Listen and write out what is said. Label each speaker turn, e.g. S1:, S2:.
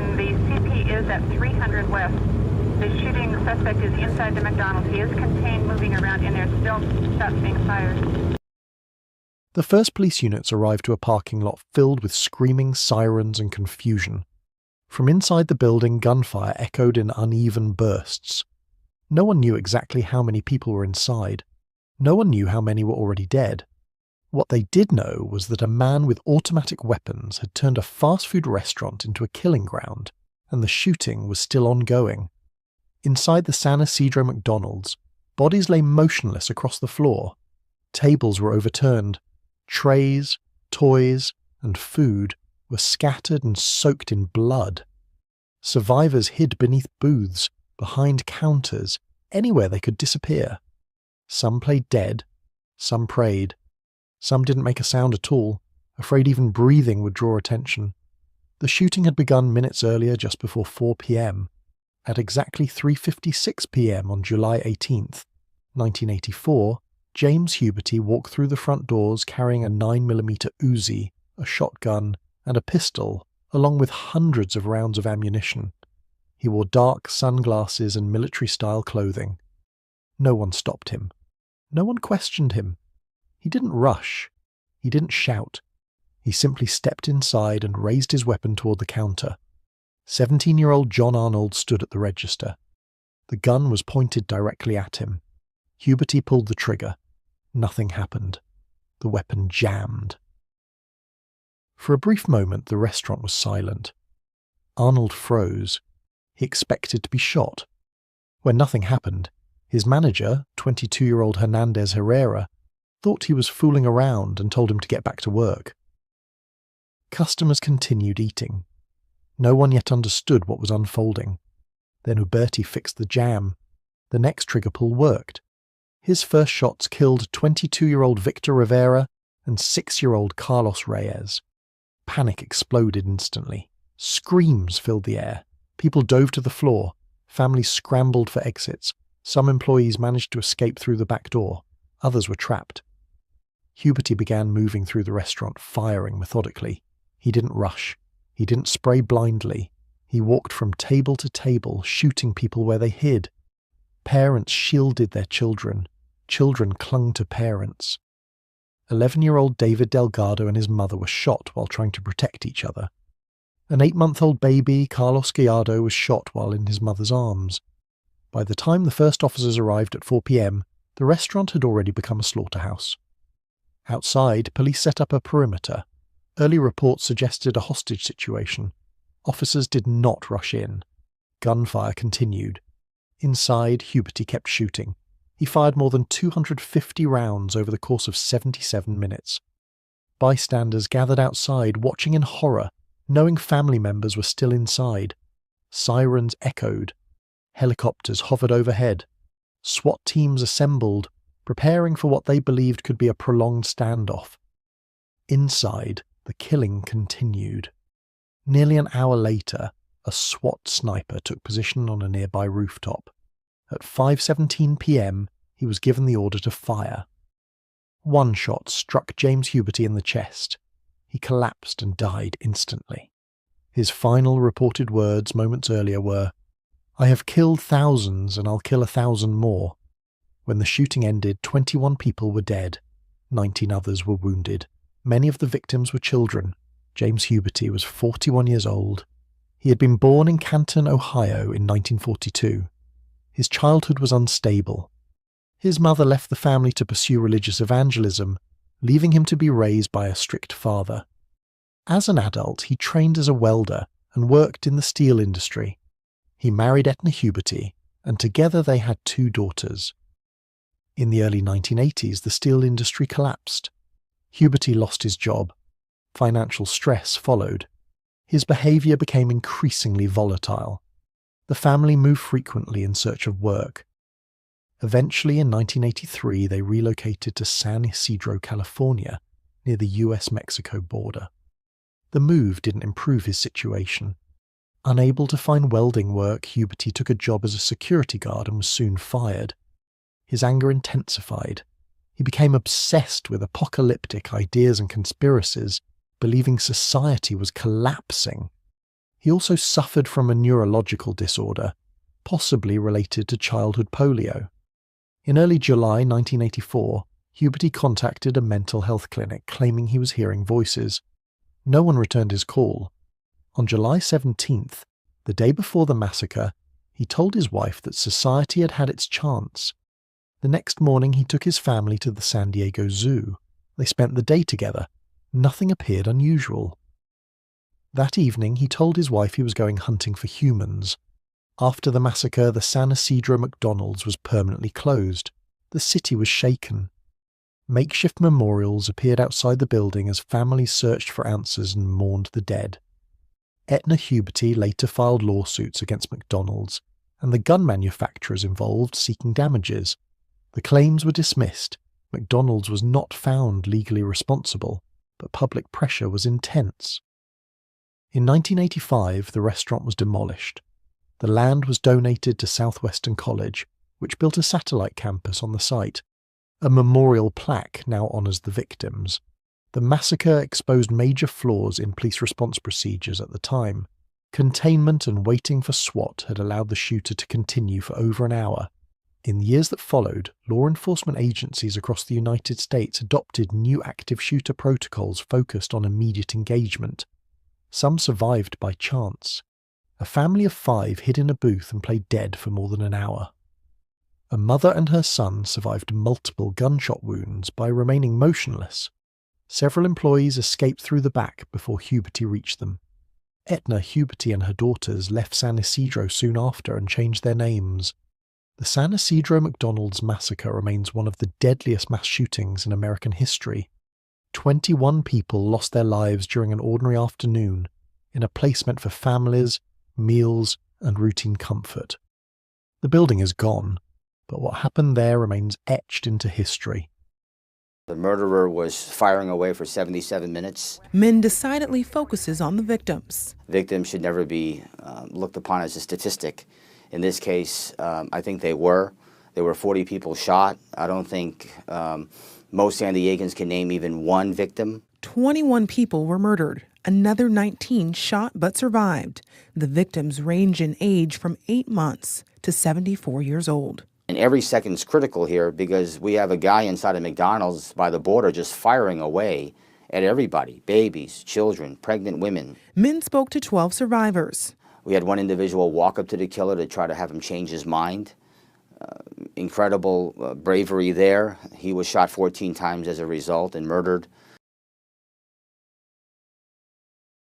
S1: and the CP is at 300 West. The shooting suspect is inside the McDonald's. He is contained, moving around in there, still shots being fired.
S2: The first police units arrived to a parking lot filled with screaming, sirens and confusion. From inside the building, gunfire echoed in uneven bursts. No one knew exactly how many people were inside. No one knew how many were already dead. What they did know was that a man with automatic weapons had turned a fast food restaurant into a killing ground, and the shooting was still ongoing. Inside the San Isidro McDonald's, bodies lay motionless across the floor. Tables were overturned. Trays, toys, and food were scattered and soaked in blood. Survivors hid beneath booths, behind counters, anywhere they could disappear. Some played dead, some prayed. Some didn't make a sound at all, afraid even breathing would draw attention. The shooting had begun minutes earlier, just before 4 p.m. At exactly 3:56 p.m. on July 18th, 1984, James Huberty walked through the front doors carrying a 9mm Uzi, a shotgun, and a pistol, along with hundreds of rounds of ammunition. He wore dark sunglasses and military-style clothing. No one stopped him. No one questioned him. He didn't rush. He didn't shout. He simply stepped inside and raised his weapon toward the counter. 17-year-old John Arnold stood at the register. The gun was pointed directly at him. Huberty pulled the trigger. Nothing happened. The weapon jammed. For a brief moment, the restaurant was silent. Arnold froze. He expected to be shot. When nothing happened, his manager, 22-year-old Hernandez Herrera, thought he was fooling around and told him to get back to work. Customers continued eating. No one yet understood what was unfolding. Then Huberty fixed the jam. The next trigger pull worked. His first shots killed 22-year-old Victor Rivera and 6-year-old Carlos Reyes. Panic exploded instantly. Screams filled the air. People dove to the floor. Families scrambled for exits. Some employees managed to escape through the back door. Others were trapped. Huberty began moving through the restaurant, firing methodically. He didn't rush. He didn't spray blindly. He walked from table to table, shooting people where they hid. Parents shielded their children. Children clung to parents. 11-year-old David Delgado and his mother were shot while trying to protect each other. An 8-month-old baby, Carlos Gallardo, was shot while in his mother's arms. By the time the first officers arrived at 4 p.m., the restaurant had already become a slaughterhouse. Outside, police set up a perimeter. Early reports suggested a hostage situation. Officers did not rush in. Gunfire continued. Inside, Huberty kept shooting. He fired more than 250 rounds over the course of 77 minutes. Bystanders gathered outside, watching in horror, knowing family members were still inside. Sirens echoed. Helicopters hovered overhead. SWAT teams assembled, preparing for what they believed could be a prolonged standoff. Inside, the killing continued. Nearly an hour later, a SWAT sniper took position on a nearby rooftop. At 5:17 p.m., he was given the order to fire. One shot struck James Huberty in the chest. He collapsed and died instantly. His final reported words moments earlier were, "I have killed thousands and I'll kill 1,000 more." When the shooting ended, 21 people were dead. 19 others were wounded. Many of the victims were children. James Huberty was 41 years old. He had been born in Canton, Ohio in 1942. His childhood was unstable. His mother left the family to pursue religious evangelism, leaving him to be raised by a strict father. As an adult, he trained as a welder and worked in the steel industry. He married Etna Huberty, and together they had 2 daughters. In the early 1980s, the steel industry collapsed. Huberty lost his job. Financial stress followed. His behavior became increasingly volatile. The family moved frequently in search of work. Eventually, in 1983, they relocated to San Isidro, California, near the US-Mexico border. The move didn't improve his situation. Unable to find welding work, Huberty took a job as a security guard and was soon fired. His anger intensified. He became obsessed with apocalyptic ideas and conspiracies, believing society was collapsing. He also suffered from a neurological disorder, possibly related to childhood polio. In early July 1984, Huberty contacted a mental health clinic claiming he was hearing voices. No one returned his call. On July 17th, the day before the massacre, he told his wife that society had had its chance. The next morning he took his family to the San Diego Zoo. They spent the day together. Nothing appeared unusual. That evening he told his wife he was going hunting for humans. After the massacre, the San Isidro McDonald's was permanently closed. The city was shaken. Makeshift memorials appeared outside the building as families searched for answers and mourned the dead. Etna Huberty later filed lawsuits against McDonald's, and the gun manufacturers involved seeking damages. The claims were dismissed. McDonald's was not found legally responsible, but public pressure was intense. In 1985, the restaurant was demolished. The land was donated to Southwestern College, which built a satellite campus on the site. A memorial plaque now honours the victims. The massacre exposed major flaws in police response procedures at the time. Containment and waiting for SWAT had allowed the shooter to continue for over an hour. In the years that followed, law enforcement agencies across the United States adopted new active shooter protocols focused on immediate engagement. Some survived by chance. A family of 5 hid in a booth and played dead for more than an hour. A mother and her son survived multiple gunshot wounds by remaining motionless. Several employees escaped through the back before Huberty reached them. Etna Huberty and her daughters left San Isidro soon after and changed their names. The San Isidro McDonald's massacre remains one of the deadliest mass shootings in American history. 21 people lost their lives during an ordinary afternoon in a place meant for families, meals, and routine comfort. The building is gone, but what happened there remains etched into history.
S3: The murderer was firing away for 77 minutes.
S4: Min decidedly focuses on the victims.
S3: Victims should never be looked upon as a statistic. In this case, I think they were. There were 40 people shot. I don't think most San Diegans can name even one victim.
S4: 21 people were murdered. Another 19 shot but survived. The victims range in age from 8 months to 74 years old.
S3: And every second's critical here because we have a guy inside of McDonald's by the border just firing away at everybody, babies, children, pregnant women.
S4: Min spoke to 12 survivors.
S3: We had one individual walk up to the killer to try to have him change his mind. Incredible bravery there. He was shot 14 times as a result and murdered.